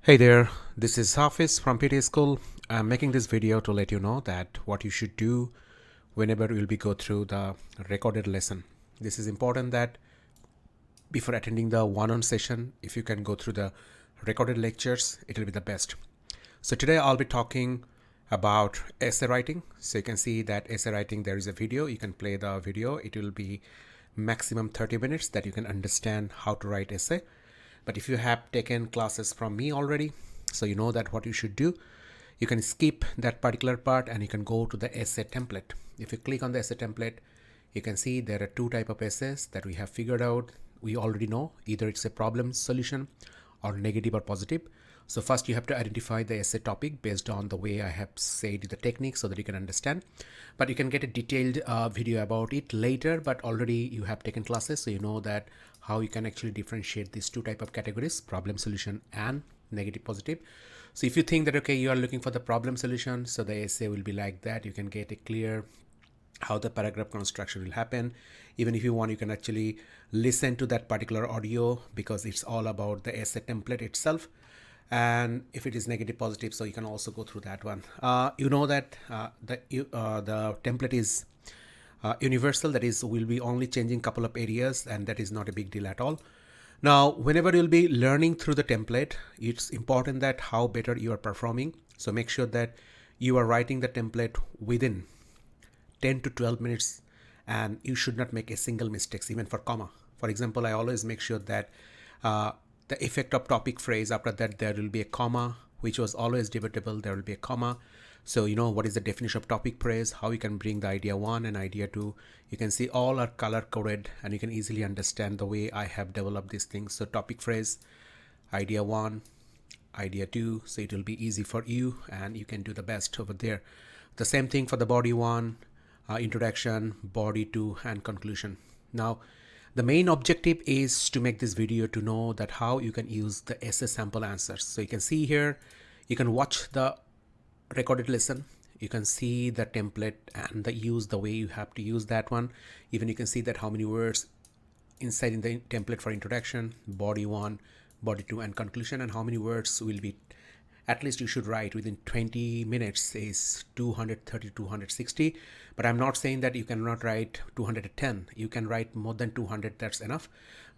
Hey there, this is Hafiz from PTE School. I'm making this video to let you know that what you should do whenever you'll be go through the recorded lesson. This is important that before attending the one-on session, if you can go through the recorded lectures, it will be the best. So today I'll be talking about essay writing. So you can see that essay writing, there is a video. You can play the video. It will be maximum 30 minutes that you can understand how to write essay. But if you have taken classes from me already, so you know that what you should do, you can skip that particular part and you can go to the essay template. If you click on the essay template, you can see there are two types of essays that we have figured out. We already know either it's a problem solution or negative or positive. So first you have to identify the essay topic based on the way I have said the technique so that you can understand. But you can get a detailed video about it later, but already you have taken classes, so you know that how you can actually differentiate these two type of categories, problem solution and negative positive. So if you think that, okay, you are looking for the problem solution, so the essay will be like that. You can get a clear how the paragraph construction will happen. Even if you want, you can actually listen to that particular audio because it's all about the essay template itself. And if it is negative positive, so you can also go through that one. You know that the template is universal, that is, we'll be only changing couple of areas, and that is not a big deal at all. Now, whenever you'll be learning through the template, it's important that how better you are performing. So make sure that you are writing the template within 10 to 12 minutes, and you should not make a single mistakes, even for comma. For example, I always make sure that the effect of topic phrase, after that there will be a comma, which was always debatable. There will be a comma. So you know what is the definition of topic phrase, how you can bring the idea one and idea two. You can see all are color coded and you can easily understand the way I have developed these things. So topic phrase, idea one, idea two, so it will be easy for you and you can do the best over there. The same thing for the body one, introduction, body two, and conclusion. Now the main objective is to make this video to know that how you can use the essay sample answers. So you can see here, you can watch the recorded lesson, you can see the template and the way you have to use that one. Even you can see that how many words inside in the template for introduction, body one, body two, and conclusion, and how many words will be at least you should write within 20 minutes is 230 260. But I'm not saying that you cannot write 210. You can write more than 200, that's enough.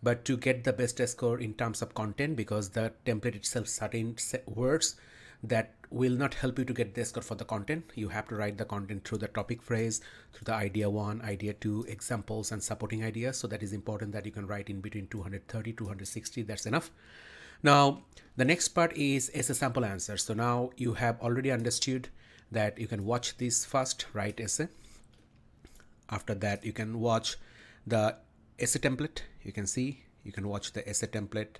But to get the best score in terms of content, because the template itself certain words that will not help you to get the score for the content, you have to write the content through the topic phrase, through the idea one, idea two, examples, and supporting ideas. So that is important that you can write in between 230 260, that's enough. Now the next part is essay sample answer. So now you have already understood that you can watch this first, write essay. After that you can watch the essay template. You can see, you can watch the essay template,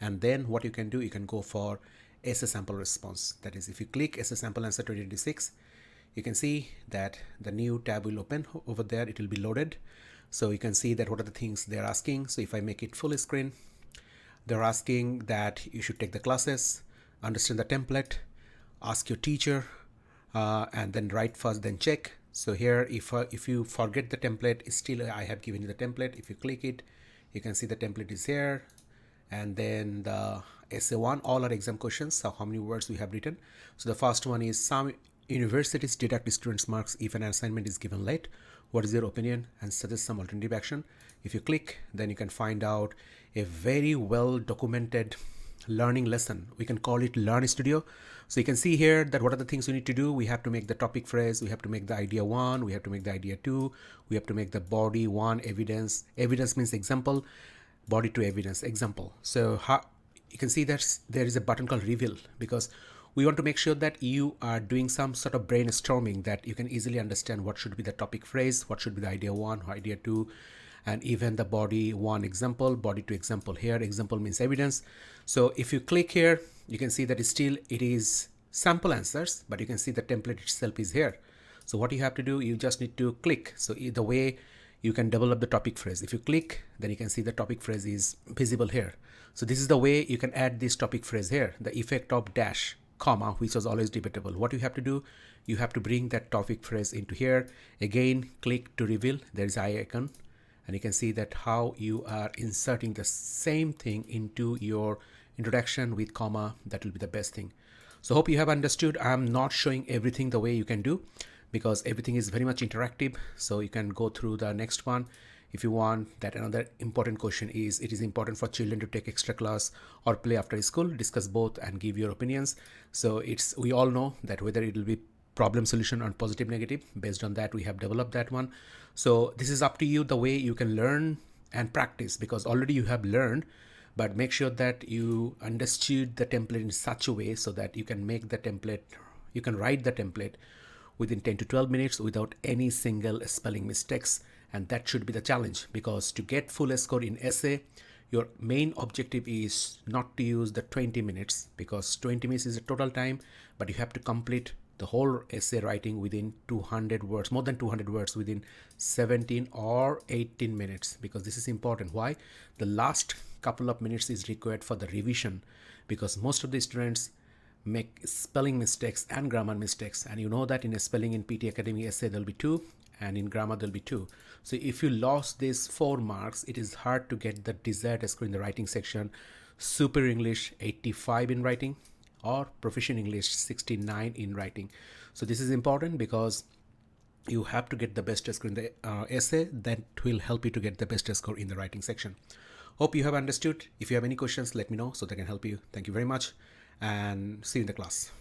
and then what you can do, you can go for essay sample response. That is, if you click essay sample answer 2026, you can see that the new tab will open over there. It will be loaded. So you can see that what are the things they're asking. So if I make it full screen, they're asking that you should take the classes, understand the template, ask your teacher, and then write first, then check. So here, if you forget the template, still I have given you the template. If you click it, you can see the template is here. And then the essay one, all are exam questions. So how many words we have written. So the first one is, some universities deduct students' marks if an assignment is given late. What is your opinion? And suggest some alternative action. If you click, then you can find out a very well documented learning lesson. We can call it Learn Studio. So you can see here that what are the things we need to do. We have to make the topic phrase, we have to make the idea one, we have to make the idea two, we have to make the body one, evidence. Evidence means example, body to evidence, example. So how you can see that there is a button called reveal, because we want to make sure that you are doing some sort of brainstorming, that you can easily understand what should be the topic phrase, what should be the idea one, idea two, and even the body one example, body two example. Here example means evidence. So if you click here, you can see that it is sample answers, but you can see the template itself is here. So what you have to do, you just need to click. So the way you can develop the topic phrase, if you click, then you can see the topic phrase is visible here. So this is the way you can add this topic phrase here, the effect of dash, comma, which was always debatable. What you have to do, you have to bring that topic phrase into here. Again, click to reveal, there is eye icon, and you can see that how you are inserting the same thing into your introduction with comma, that will be the best thing. So hope you have understood. I'm not showing everything the way you can do because everything is very much interactive. So you can go through the next one if you want. That another important question is, it is important for children to take extra class or play after school. Discuss both and give your opinions. So we all know that whether it will be problem solution on positive negative. Based on that, we have developed that one. So this is up to you, the way you can learn and practice, because already you have learned, but make sure that you understood the template in such a way so that you can make the template, you can write the template within 10 to 12 minutes without any single spelling mistakes. And that should be the challenge, because to get full score in essay, your main objective is not to use the 20 minutes, because 20 minutes is the total time, but you have to complete the whole essay writing within 200 words, more than 200 words, within 17 or 18 minutes, because this is important. Why? The last couple of minutes is required for the revision, because most of the students make spelling mistakes and grammar mistakes, and you know that in a spelling in PT Academy essay there'll be 2, and in grammar there'll be 2. So if you lost these 4 marks, it is hard to get the desired score in the writing section. Super English 85 in writing, or Proficient English 69 in writing. So this is important because you have to get the best score in the essay. That will help you to get the best score in the writing section. Hope you have understood. If you have any questions, let me know so that I can help you. Thank you very much, and see you in the class.